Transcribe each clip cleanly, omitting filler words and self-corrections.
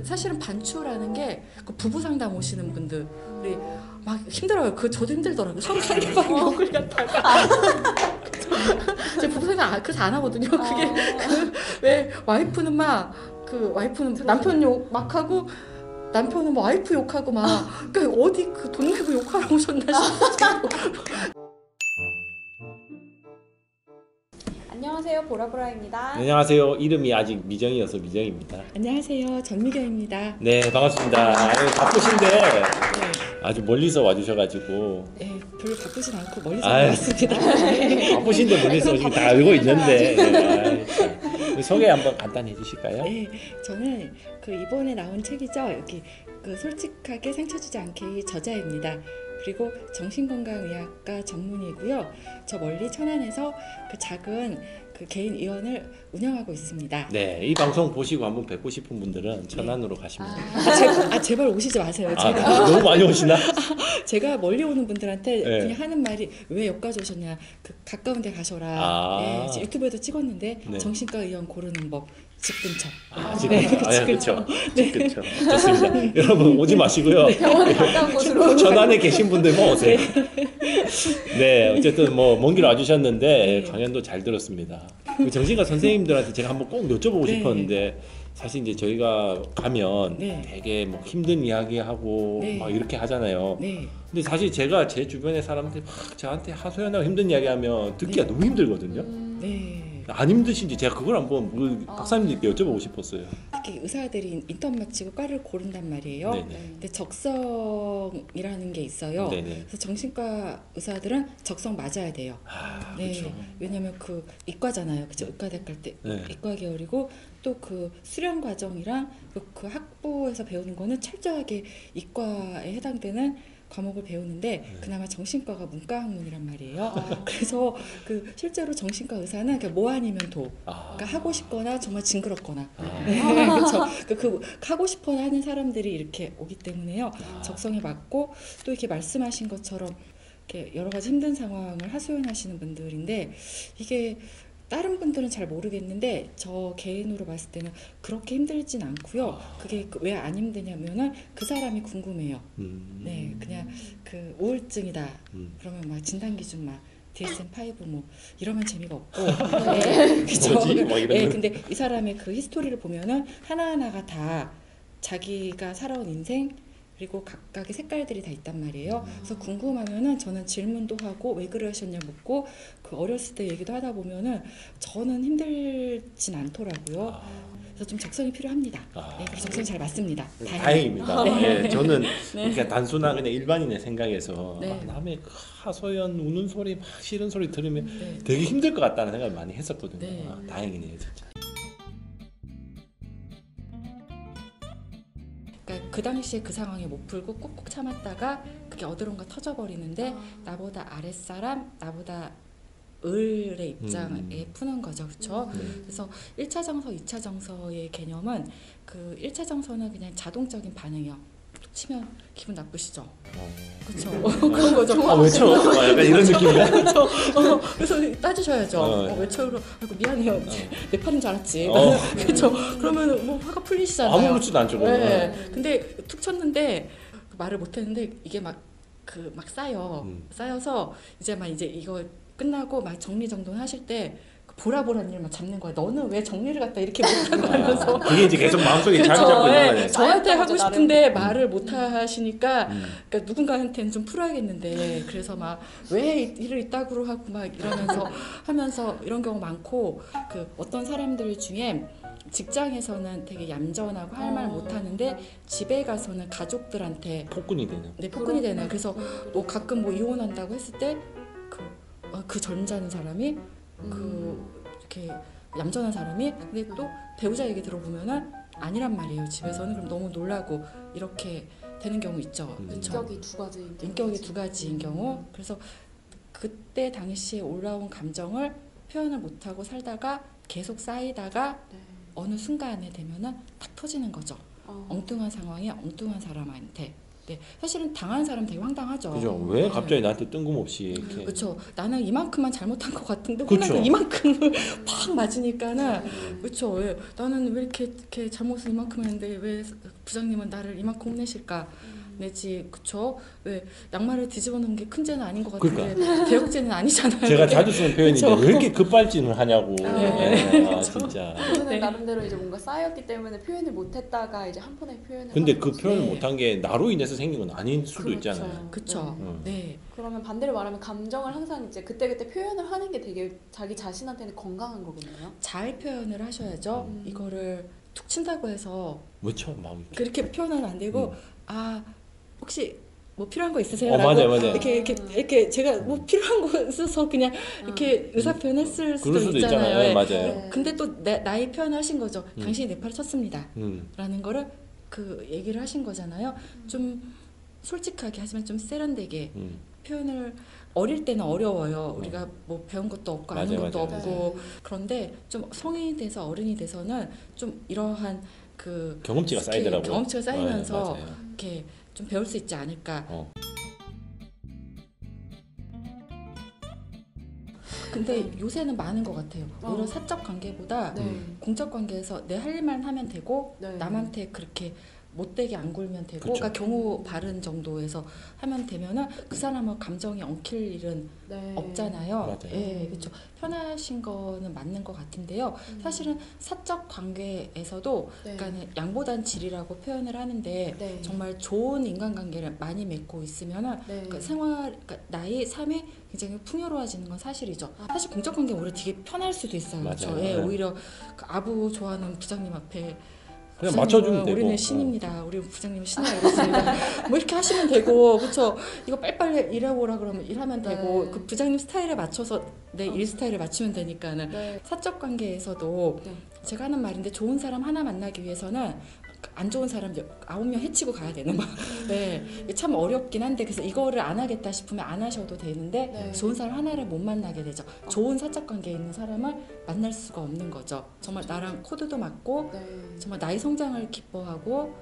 사실은 반추라는 게 그 부부 상담 오시는 분들이 막 힘들어요. 저도 힘들더라고요. 서로 상대방 욕을 갖다가 제 부부 상담 그래서 안 하거든요. 그게 왜 와이프는 와이프는 남편 욕 막 하고 남편은 뭐 와이프 욕하고 막 그러니까 어디 돈 내고 욕하러 오셨나 싶어요. 안녕하세요, 보라보라입니다. 안녕하세요. 이름이 아직 미정이어서 미정입니다. 안녕하세요, 전미경입니다. 네, 반갑습니다. 바쁘신데 아주 멀리서 와주셔가지고. 네, 별로 바쁘진 않고 멀리서 왔습니다. 바쁘신데 멀리서 지금 다 알고 있는데. 소개 한번 간단히 해주실까요? 네, 저는 이번에 나온 책이죠. 여기 솔직하게 상처 주지 않게의 저자입니다. 그리고 정신건강의학과 전문의고요. 저 멀리 천안에서 작은 개인 의원을 운영하고 있습니다. 네, 이 방송 보시고 한번 뵙고 싶은 분들은 천안으로 가시면 됩니다. 제발 오시지 마세요. 제가 너무 많이 오시나? 제가 멀리 오는 분들한테 그냥 하는 말이 왜 여기까지 오셨냐? 가까운 데 가셔라. 네, 유튜브에도 찍었는데 정신과 의원 고르는 법. 집 근처. 집 근처. 집 근처. 좋습니다. 여러분 오지 마시고요. 병원에 가까운 곳으로. 천안에 계신 분들만 오세요. 네, 어쨌든 먼 길 와주셨는데 강연도 잘 들었습니다. 정신과 선생님들한테 제가 한번 꼭 여쭤보고 싶었는데 사실 이제 저희가 가면 되게 힘든 이야기하고 막 이렇게 하잖아요. 근데 사실 제가 제 주변의 사람들이 막 저한테 하소연하고 힘든 이야기하면 듣기가 너무 힘들거든요. 안 힘드신지 제가 그걸 한번 박사님들께 여쭤보고 싶었어요. 특히 의사들이 인턴 마치고 과를 고른단 말이에요. 근데 적성이라는 게 있어요. 그래서 정신과 의사들은 적성 맞아야 돼요. 그렇죠. 왜냐면 이과잖아요. 그죠? 의과대학갈 때 이과 계열이고 또 수련 과정이랑 그 학부에서 배우는 거는 철저하게 이과에 해당되는 과목을 배우는데 그나마 정신과가 문과 학문이란 말이에요. 그래서 실제로 정신과 의사는 뭐 아니면 도. 그러니까 하고 싶거나 정말 징그럽거나. 그렇죠. 하고 싶어야 하는 사람들이 이렇게 오기 때문에요. 적성에 맞고 또 이렇게 말씀하신 것처럼 이렇게 여러 가지 힘든 상황을 하소연하시는 분들인데 이게 다른 분들은 잘 모르겠는데 저 개인으로 봤을 때는 그렇게 힘들진 않고요. 그게 왜 안 힘드냐면은 그 사람이 궁금해요. 네, 그냥 우울증이다. 그러면 막 진단 기준 막 DSM-5 이러면 재미가 없고. 그렇죠. 근데 이 사람의 히스토리를 보면은 하나하나가 다 자기가 살아온 인생 그리고 각각의 색깔들이 다 있단 말이에요. 그래서 궁금하면은 저는 질문도 하고 왜 그러셨냐 묻고 어렸을 때 얘기도 하다 보면은 저는 힘들진 않더라고요. 그래서 좀 적성이 필요합니다. 그래서 적성이 잘 맞습니다. 다행입니다. 저는 그러니까 단순한 그냥 일반인의 생각에서 남의 하소연 우는 소리 막 싫은 소리 들으면 되게 힘들 것 같다는 생각을 많이 했었거든요. 다행이네요, 진짜. 그 당시에 그 상황에 못 풀고 꾹꾹 참았다가 그게 어디론가 터져버리는데 나보다 아랫사람, 나보다 을의 입장에 푸는 거죠. 그렇죠? 그래서 1차 정서, 2차 정서의 개념은 1차 정서는 그냥 자동적인 반응이요. 치면 기분 나쁘시죠? 그렇죠. 그런 거죠. 왜 쳐? 약간 이런 느낌이야? 그렇죠. 그래서 따지셔야죠. 왜 쳐요? 아이고 미안해요. 내 팔인 줄 알았지. 그렇죠. 그러면 화가 풀리시잖아요. 아무렇지도 않죠. 근데 툭 쳤는데 말을 못했는데 이게 막 쌓여. 쌓여서 이제 이거 끝나고 막 정리정돈 하실 때 보라보라는 일만 잡는 거야. 너는 왜 정리를 갖다 이렇게 못하고 하면서 그게 이제 계속 마음속에 자리 잡고 있는 거예요. 저한테 하고 싶은데 말을 못 하시니까 그러니까 누군가한테는 좀 풀어야겠는데 그래서 막 왜 일을 이따구로 하고 막 이러면서 하면서 이런 경우 많고 어떤 사람들 중에 직장에서는 되게 얌전하고 할 말 못하는데 집에 가서는 가족들한테 폭군이 되는. 네, 폭군이 되는. 그래서 가끔 이혼한다고 했을 때 그 전자는 사람이 이렇게 얌전한 사람이 근데 또 배우자 얘기 들어보면은 아니란 말이에요. 집에서는 그럼 너무 놀라고 이렇게 되는 경우 있죠. 그렇죠? 인격이 두 가지인 경우. 그래서 그때 당시에 올라온 감정을 표현을 못하고 살다가 계속 쌓이다가 어느 순간에 되면은 탁 터지는 거죠. 엉뚱한 상황에 엉뚱한 사람한테. 네, 사실은 당한 사람 되게 황당하죠. 그죠? 왜 네. 갑자기 나한테 뜬금없이 이렇게. 그렇죠. 나는 이만큼만 잘못한 것 같은데 그쵸. 혼나서 이만큼을 팍 맞으니까는 그렇죠. 왜 나는 왜 이렇게 잘못을 이만큼 했는데 왜 부장님은 나를 이만큼 혼내실까? 내지 그쵸? 왜 양말을 뒤집어 놓은 게 큰 죄는 아닌 것 같은데 대역죄는 아니잖아요. 제가 자주 쓰는 표현인데 그쵸? 왜 이렇게 급발진을 하냐고. 네. 아, 진짜. 저는 네. 나름대로 이제 뭔가 쌓였기 때문에 표현을 못했다가 이제 한 번에 표현을 근데 하는 그 거죠. 표현을 네. 못한 게 나로 인해서 생긴 건 아닐 수도 그렇죠. 있잖아요. 그쵸. 네. 그러면 반대로 말하면 감정을 항상 이제 그때그때 표현을 하는 게 되게 자기 자신한테는 건강한 거거든요. 잘 표현을 하셔야죠. 이거를 툭 친다고 해서 뭐죠? 막 이렇게. 그렇게 표현하면 안 되고 아 혹시 뭐 필요한 거 있으세요? 맞아요, 맞아요. 이렇게 제가 뭐 필요한 거 있어서 그냥 이렇게 의사 표현했을 수도 그럴 수도 있잖아요. 있잖아요. 예. 맞아요. 네. 근데 또 나이 표현하신 거죠. 당신이 내 팔을 쳤습니다. 음. 라는 거를 그 얘기를 하신 거잖아요. 좀 솔직하게 하지만 좀 세련되게 표현을 어릴 때는 어려워요. 우리가 뭐 배운 것도 없고 아는 맞아요, 것도 맞아요. 없고 그런데 좀 성인이 돼서 어른이 돼서는 좀 이러한 그 경험치가 쌓이더라고요. 경험치가 쌓이면서 네, 맞아요. 이렇게 좀 배울 수 있지 않을까. 근데 요새는 많은 것 같아요. 오히려 사적 관계보다 네. 공적 관계에서 내 할 일만 하면 되고 네. 남한테 그렇게 못되게 안 굴면 되고 그쵸. 그러니까 경우 바른 정도에서 하면 되면은 그 사람은 감정이 엉킬 일은 네. 없잖아요. 맞아요. 예, 그렇죠. 편하신 거는 맞는 것 같은데요. 사실은 사적 관계에서도 네. 그러니까 양보단 질이라고 표현을 하는데 네. 정말 좋은 인간관계를 많이 맺고 있으면은 네. 그 생활, 그러니까 나의 삶이 굉장히 풍요로워지는 건 사실이죠. 사실 공적 관계 오히려 되게 편할 수도 있어요. 맞아요. 그렇죠. 예, 네. 오히려 그 아부 좋아하는 부장님 앞에 그냥 부장님은 맞춰주면 되고. 우리는 신입니다. 우리 부장님은 신이라 그랬습니다. 뭐 이렇게 하시면 되고, 그렇죠. 이거 빨리빨리 일해보라 그러면 일하면 되고, 네. 그 부장님 스타일에 맞춰서 내 일 스타일에 맞추면 되니까는 네. 사적 관계에서도 네. 제가 하는 말인데 좋은 사람 하나 만나기 위해서는 안 좋은 사람 9명 해치고 가야 되는 거. 네, 이게 참 어렵긴 한데 그래서 이거를 안 하겠다 싶으면 안 하셔도 되는데 네. 좋은 사람 하나를 못 만나게 되죠. 좋은 사적 관계에 있는 사람을 만날 수가 없는 거죠. 정말 나랑 코드도 맞고 네. 정말 나의 성장을 기뻐하고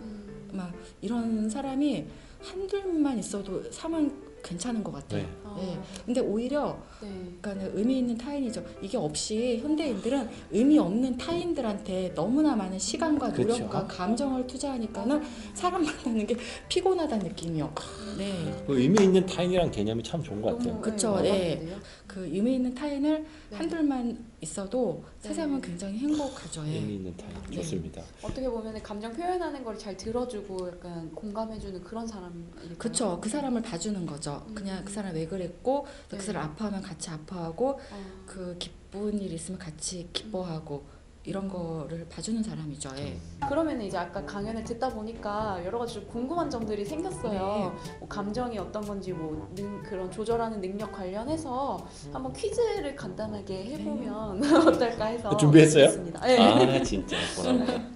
막 이런 사람이 한둘만 있어도 삶은 괜찮은 것 같아요. 네. 네. 근데 오히려 네. 그러니까 의미 있는 타인이죠. 이게 없이 현대인들은 의미 없는 타인들한테 너무나 많은 시간과 그쵸. 노력과 감정을 투자하니까는 사람 만나는 게 피곤하다는 느낌이요. 네. 그 의미 있는 타인이란 개념이 참 좋은 것 같아요. 그쵸, 네. 그 의미 있는 타인을 네. 한둘만 있어도 네. 세상은 굉장히 행복하죠. 예. 의미 있는 타인 네. 좋습니다. 어떻게 보면 감정 표현하는 걸 잘 들어주고 약간 공감해주는 그런 사람일까요? 그쵸. 그 사람을 봐주는 거죠. 그냥 그 사람 왜 그랬고 또 네. 그 사람 아파하면 같이 아파하고 어. 그 기쁜 일 있으면 같이 기뻐하고 이런 거를 봐주는 사람이죠. 예. 그러면 이제 아까 강연을 듣다 보니까 여러 가지 좀 궁금한 점들이 생겼어요. 뭐 감정이 어떤 건지 뭐 그런 조절하는 능력 관련해서 한번 퀴즈를 간단하게 해보면 어떨까 해서 준비했어요? 했습니다. 네. 아 진짜 보람.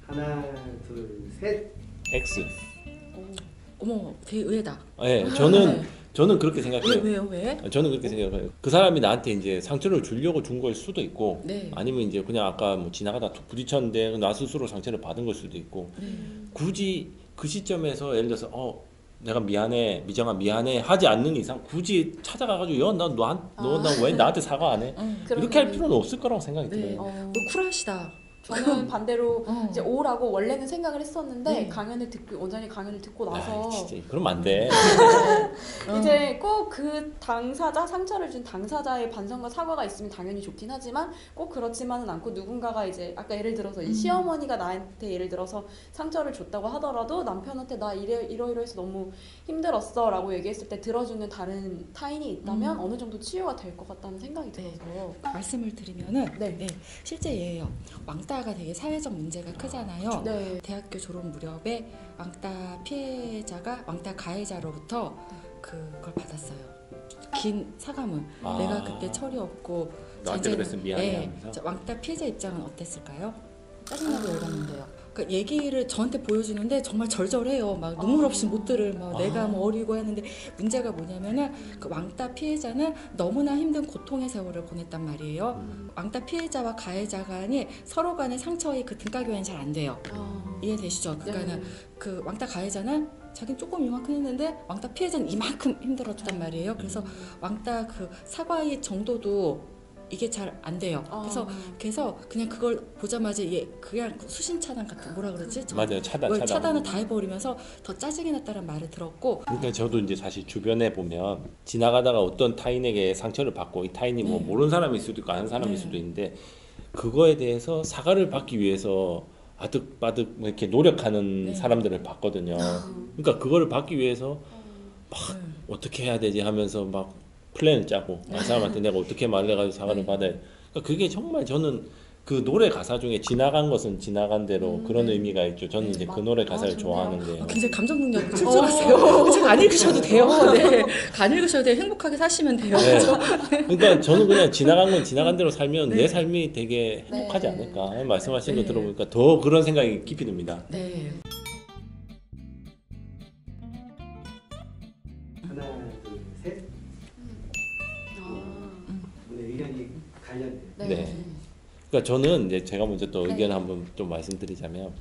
하나, 둘, 셋. X. 어머, 되게 의외다. 네, 네. 저는 그렇게 생각해요. 왜요? 왜? 저는 그렇게 생각해요. 그 사람이 나한테 이제 상처를 주려고 준 걸 수도 있고, 네. 아니면 이제 그냥 아까 뭐 지나가다 툭 부딪혔는데 나 스스로 상처를 받은 걸 수도 있고, 네. 굳이 그 시점에서 예를 들어서 내가 미안해, 미정아 미안해 하지 않는 이상 굳이 찾아가가지고 너 왜 나한테 사과 안 해? 그런 이렇게 할 의미. 필요는 없을 거라고 생각이 네. 들어요. 어, 너 쿨하시다. 저는 반대로 어. 이제 O라고 원래는 생각을 했었는데 네. 강연을 듣고 원장님 강연을 듣고 나서 아, 진짜 그러면 안 돼. 이제 꼭 그 당사자 상처를 준 당사자의 반성과 사과가 있으면 당연히 좋긴 하지만 꼭 그렇지만은 않고 누군가가 이제 아까 예를 들어서 이 시어머니가 나한테 예를 들어서 상처를 줬다고 하더라도 남편한테 나 이러이러해서 너무 힘들었어라고 얘기했을 때 들어주는 다른 타인이 있다면 어느 정도 치유가 될 것 같다는 생각이 네. 들어서 말씀을 드리면은 네. 실제 예예요. 왕따가 되게 사회적 문제가 크잖아요. 네. 대학교 졸업 무렵에 왕따 피해자가 왕따 가해자로부터 그걸 받았어요. 긴 사과문. 아. 내가 그때 철이 없고 나한테 이제는- 그랬으면 미안해 네. 하면서. 자, 왕따 피해자 입장은 어땠을까요? 짜증나고 열받는데요. 그러니까 얘기를 저한테 보여주는데 정말 절절해요. 막 눈물 없이 못 들을 막 내가 뭐 어리고 하는데 문제가 뭐냐면은 그 왕따 피해자는 너무나 힘든 고통의 세월을 보냈단 말이에요. 왕따 피해자와 가해자 간이 서로 간의 상처의 그 등가 교환이 잘 안 돼요. 이해되시죠? 그러니까는 그 왕따 가해자는 자기는 조금 이만큼 했는데 왕따 피해자는 이만큼 힘들었단 말이에요. 그래서 왕따 그 사과의 정도도 이게 잘 안 돼요. 그래서 그냥 그걸 보자마자 얘 그냥 수신 차단 같은 뭐라 그러지? 맞아요. 차단을 다 해버리면서 더 짜증이 났다는 말을 들었고. 그러니까 저도 이제 사실 주변에 보면 지나가다가 어떤 타인에게 상처를 받고 이 타인이 뭐 모르는 사람일 수도 있고 아는 사람일 수도 있는데 그거에 대해서 사과를 받기 위해서 아득바득 이렇게 노력하는 사람들을 봤거든요. 그러니까 그거를 받기 위해서 막 어떻게 해야 되지 하면서 막 플랜을 짜고 그 사람한테 내가 어떻게 말을 해가지고 사과를 받아야 그러니까 그게 정말 저는 그 노래 가사 중에 지나간 것은 지나간 대로 그런 의미가 있죠. 저는 이제 그 노래 가사를 좋아하는데 굉장히 감정 능력이 출중하세요. 책 안 읽으셔도 돼요. 네. 안 읽으셔도 돼요. 행복하게 사시면 돼요. 네. 그러니까 저는 그냥 지나간 건 지나간 대로 살면 내 삶이 되게 행복하지 않을까 말씀하신 거 들어보니까 더 그런 생각이 깊이 듭니다. 네. 하나, 둘, 셋. 오늘 의견이 관련돼요. 네. 그러니까 저는 이제 제가 먼저 또 의견을 한번 좀 말씀드리자면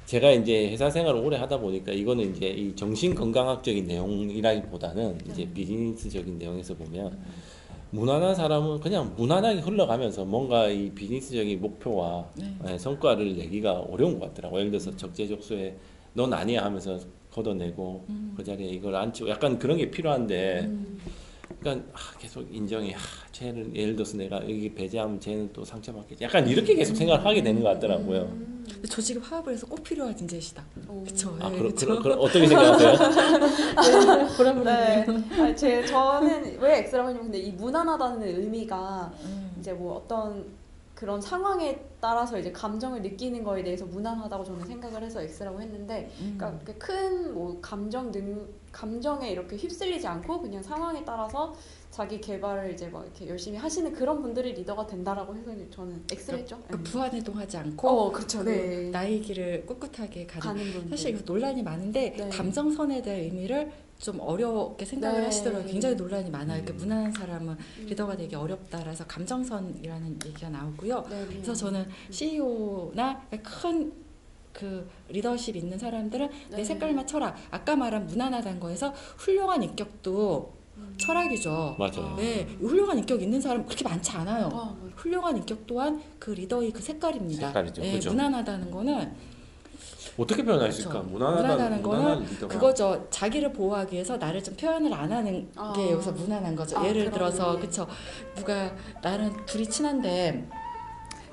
제가 이제 회사 생활을 오래 하다 보니까 이거는 이제 이 정신 건강학적인 내용이라기보다는 이제 비즈니스적인 내용에서 보면 무난한 사람은 그냥 무난하게 흘러가면서 뭔가 이 비즈니스적인 목표와 성과를 내기가 어려운 것 같더라고요. 예를 들어서 적재적소에 넌 아니야 하면서 걷어내고 그 자리에 이걸 앉히고 약간 그런 게 필요한데 그러니까 계속 인정이 쟤는 예를 들어서 내가 여기 배제하면 쟤는 또 상처받겠지 약간 이렇게 계속 생각을 하게 되는 것 같더라고요. 근데 조직의 화합을 해서 꼭 필요한 인재시다. 그렇죠. 그럼 어떻게 생각하세요? 네. 저는 왜 X라고 했냐면 근데 이 무난하다는 의미가 이제 뭐 어떤 그런 상황에 따라서 이제 감정을 느끼는 거에 대해서 무난하다고 저는 생각을 해서 X라고 했는데, 그러니까 큰 뭐 감정에 이렇게 휩쓸리지 않고 그냥 상황에 따라서 자기 개발을 이제 막 이렇게 열심히 하시는 그런 분들이 리더가 된다라고 해서 저는 X를 했죠. 부안해동하지 않고 그렇죠. 나의 길을 꿋꿋하게 가는 분들. 사실 이거 논란이 많은데 감정선에 대한 의미를 좀 어렵게 생각을 하시더라고요. 굉장히 논란이 많아요. 그러니까 무난한 사람은 리더가 되기 어렵다라서 감정선이라는 얘기가 나오고요. 그래서 저는 CEO나 큰 그 리더십 있는 사람들은 내 색깔 맞춰라. 아까 말한 무난하다는 거에서 훌륭한 인격도 철학이죠. 맞아요. 네, 훌륭한 인격 있는 사람 그렇게 많지 않아요. 훌륭한 인격 또한 그 리더의 그 색깔입니다. 색깔이죠. 네, 그렇죠. 무난하다는 거는 어떻게 표현할 수 있을까? 무난하다는 거는 리더가. 그거죠. 자기를 보호하기 위해서 나를 좀 표현을 안 하는 게 여기서 무난한 거죠. 예를 들어서 그쵸, 누가 나는 둘이 친한데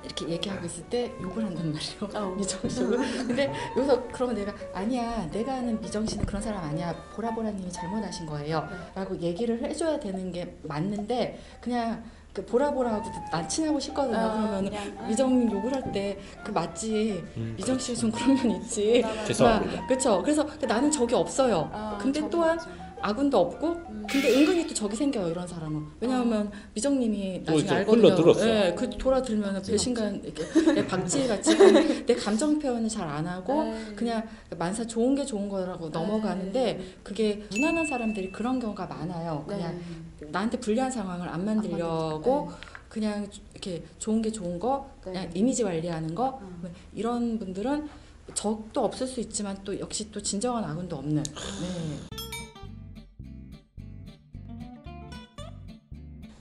이렇게 얘기하고 있을 때 욕을 한단 말이에요. 미정씨로. 근데 여기서 그러면 내가 아니야, 내가 아는 미정씨는 그런 사람 아니야. 보라보라님이 잘못하신 거예요. 라고 얘기를 해줘야 되는 게 맞는데 그냥 그 보라보라하고 난 친하고 싶거든요. 그러면 미정님 욕을 할 때 그 맞지. 미정 씨 좀 그런 면 있지. 죄송합니다. 그렇죠. 그래서 나는 적이 없어요. 근데 또한 아군도 없고, 근데 은근히 또 적이 생겨요, 이런 사람은. 왜냐하면 미정님이 나중에 알거든요. 흘러들었어. 네, 그 돌아들으면 배신감, 이렇게 박지희같이 내 감정 표현을 잘 안 하고 그냥 만사 좋은 게 좋은 거라고 넘어가는데, 그게 무난한 사람들이 그런 경우가 많아요. 그냥 나한테 불리한 상황을 안 만들려고 그냥 이렇게 좋은 게 좋은 거, 그냥 이미지 관리하는 거, 이런 분들은 적도 없을 수 있지만 또 역시 또 진정한 아군도 없는.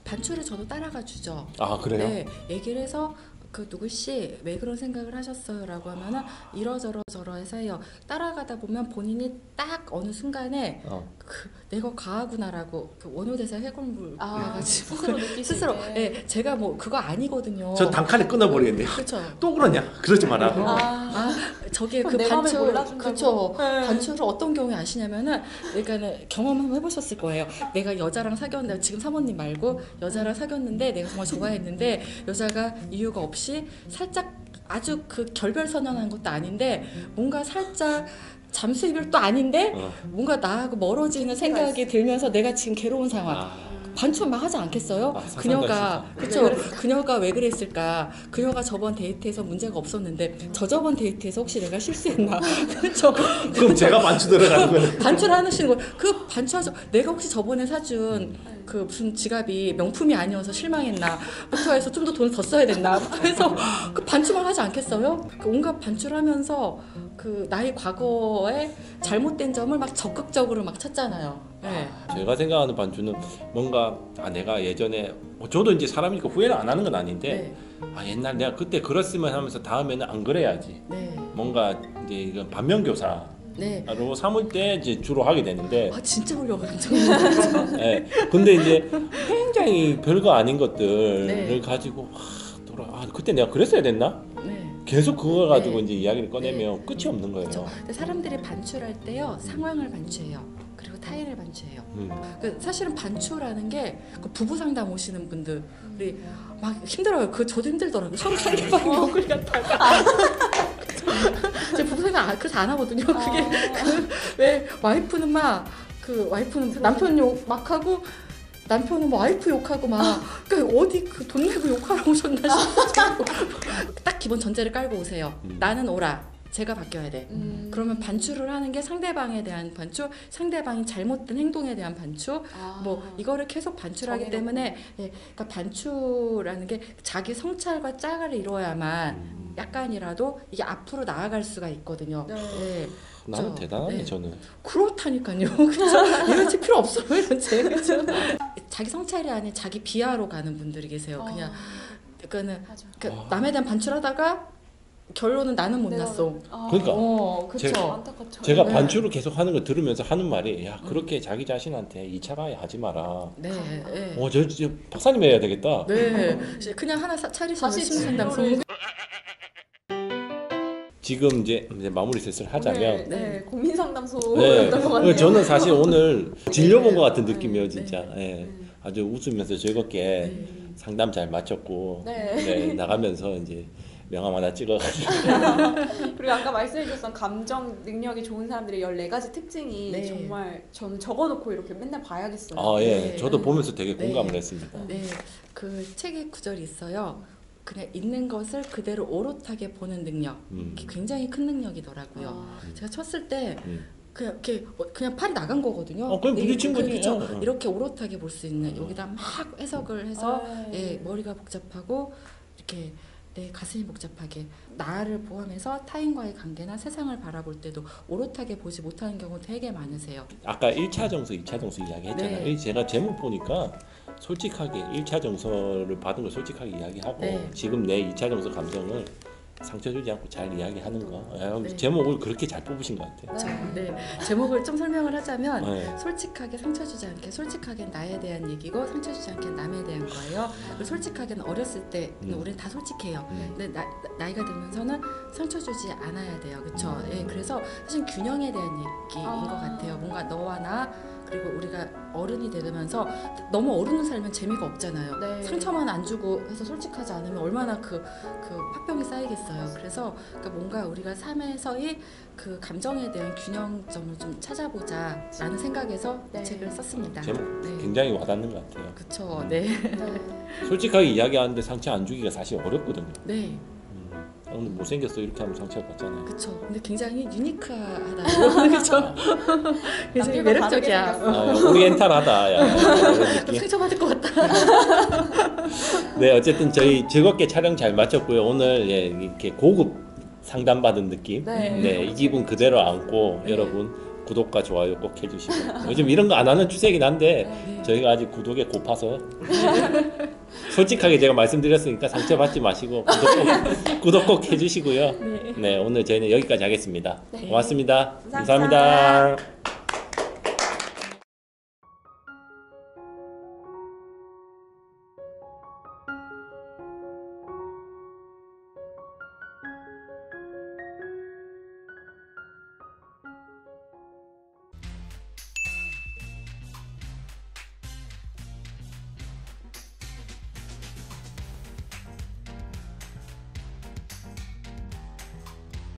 반추를 저도 따라가 주죠. 아, 그래요? 네, 얘기를 해서 그 누구씨 왜 그런 생각을 하셨어요? 라고 하면은 이러저러해서 해요. 따라가다 보면 본인이 딱 어느 순간에 그 내가 과하구나라고 그 원효대사 해골물 나가지고 스스로 네, 제가 뭐 그거 아니거든요. 저 단칸에 끊어버리겠네요. 그렇죠. 또 그러냐? 그러지 마라. 저게 그 반추, 그렇죠. 반추를 어떤 경우에 아시냐면은, 그러니까는 경험 한번 해보셨을 거예요. 내가 여자랑 사귀었는데, 지금 사모님 말고 여자랑 사귀었는데 내가 정말 좋아했는데 여자가 이유가 없이 살짝 아주 그 결별선언한 것도 아닌데 뭔가 살짝 잠수 이별도 아닌데 뭔가 나하고 멀어지는 생각이 들면서 내가 지금 괴로운 상황. 반추만 막 하지 않겠어요? 아, 상상도 그녀가 할 그렇죠. 그녀가 왜 그랬을까? 그녀가 저번 데이트에서 문제가 없었는데 저번 데이트에서 혹시 내가 실수했나? 그렇죠. 그럼 제가 반추 들어가는 거예요. 반추를 하시는 거. 그 반추하죠. 내가 혹시 저번에 사준 그 무슨 지갑이 명품이 아니어서 실망했나? 부터 해서 좀 더 돈 더 써야 됐나? 부터 해서 그 반추만 하지 않겠어요? 그 온갖 반추를 하면서 그 나의 과거에 잘못된 점을 막 적극적으로 막 찾잖아요. 네. 제가 생각하는 반주는 뭔가 내가 예전에 저도 이제 사람이니까 후회를 안 하는 건 아닌데 옛날 내가 그때 그랬으면 하면서 다음에는 안 그래야지. 네. 뭔가 이제 이건 반면교사로 네. 삼을 때 이제 주로 하게 되는데. 아 진짜 훌륭한 점이죠. 네. 근데 이제 굉장히 별거 아닌 것들을 네. 가지고 그때 내가 그랬어야 됐나? 네. 계속 그걸 가지고 네. 이제 이야기를 꺼내면 네. 끝이 없는 거예요. 그렇죠. 근데 사람들이 반추를 할 때요 상황을 반추해요. 그리고 타인을 반추해요. 사실은 반추라는 게 그 부부 상담 오시는 분들이 막 힘들어요. 그 저도 힘들더라고요. 서로 상대방 욕을 갖다가 제 부부 상담 그래서 안 하거든요. 그게 왜 와이프는 막 그 와이프는 남편 욕 막 하고 남편은 뭐 와이프 욕하고 막 그러니까 어디 그 돈 내고 욕하러 오셨나 싶고 딱 기본 전제를 깔고 오세요. 나는 오라. 제가 바뀌어야 돼. 그러면 반추를 하는 게 상대방에 대한 반추, 상대방이 잘못된 행동에 대한 반추, 뭐 이거를 계속 반추를 하기 때문에 그러니까 반추라는 게 자기 성찰과 짝을 이루어야만 약간이라도 이게 앞으로 나아갈 수가 있거든요. 네. 나는 대단하네. 네. 저는. 그렇다니까요. 그렇죠? 이런 책 필요 없어요. 이런 책. 그렇죠? 자기 성찰이 아닌 자기 비하로 가는 분들이 계세요. 그냥 그러니까 남에 대한 반출하다가 결론은 나는 못났어. 그러니까 그렇죠. 안타깝죠. 제가 네. 반추를 계속 하는 걸 들으면서 하는 말이 그렇게 자기 자신한테 2차 가해 하지 마라. 네. 네. 저 박사님 해야 되겠다. 네. 그냥 하나 차리셔서 다시 심리상담소. 진로를 지금 이제 마무리 슬슬 하자면 네, 고민 상담소였던 것 같네요. 저는 사실 오늘 진료본 것 같은 느낌이에요, 네. 진짜. 아주 웃으면서 즐겁게 상담 잘 마쳤고 나가면서 이제 명함 하나 찍어가지고 그리고 아까 말씀해주셨던 감정 능력이 좋은 사람들의 14가지 특징이 정말 저는 적어놓고 이렇게 맨날 봐야겠어요. 저도 보면서 되게 공감을 했습니다. 네. 그 책에 구절이 있어요. 그냥 있는 것을 그대로 오롯하게 보는 능력. 그게 굉장히 큰 능력이더라고요. 제가 쳤을 때 그냥 이렇게 그냥 팔이 나간 거거든요. 그냥 부딪힌 거지. 그렇죠. 이렇게 오롯하게 볼 수 있는 여기다 막 해석을 해서 머리가 복잡하고 이렇게 내 가슴이 복잡하게 나를 포함해서 타인과의 관계나 세상을 바라볼 때도 오롯하게 보지 못하는 경우 되게 많으세요. 아까 1차 정서, 2차 정서 이야기 했잖아요. 네. 제가 제목 보니까 솔직하게 1차 정서를 받은 걸 솔직하게 이야기하고 지금 내 2차 정서 감정을 상처 주지 않고 잘 이야기하는 거. 제목을 그렇게 잘 뽑으신 것 같아요. 네. 제목을 좀 설명을 하자면 솔직하게 상처 주지 않게 솔직하게 나에 대한 얘기고 상처 주지 않게 남에 대한 거예요. 그리고 솔직하게는 어렸을 때 우리는 다 솔직해요. 근데 나이가 들면서는 상처 주지 않아야 돼요. 그렇죠? 그래서 사실 균형에 대한 얘기인 것 같아요. 뭔가 너와 나 그리고 우리가 어른이 되면서 너무 어른으로 살면 재미가 없잖아요. 상처만 안 주고 해서 솔직하지 않으면 얼마나 그 화병이 쌓이겠어요. 그래서 그러니까 뭔가 우리가 삶에서의 그 감정에 대한 균형점을 좀 찾아보자라는 생각에서 이 책을 썼습니다. 제목 굉장히 와닿는 것 같아요. 그렇죠. 네. 솔직하게 이야기하는데 상처 안 주기가 사실 어렵거든요. 네. 오늘 못생겼어 이렇게 하면 상처를 받잖아요. 그렇죠. 근데 굉장히 유니크하다. 그렇죠. 굉장히 매력적이야. 오리엔탈하다. 이런 느낌. 상처 받을 것 같다. 네, 어쨌든 저희 즐겁게 촬영 잘 마쳤고요. 오늘 이렇게 고급 상담 받은 느낌. 이 기분 그대로 안고 여러분 구독과 좋아요 꼭 해주시고 요즘 이런 거 안 하는 추세긴 한데 저희가 아직 구독에 고파서 솔직하게 제가 말씀드렸으니까 상처받지 마시고 구독 꼭 해주시고요. 네, 오늘 저희는 여기까지 하겠습니다. 고맙습니다. 감사합니다.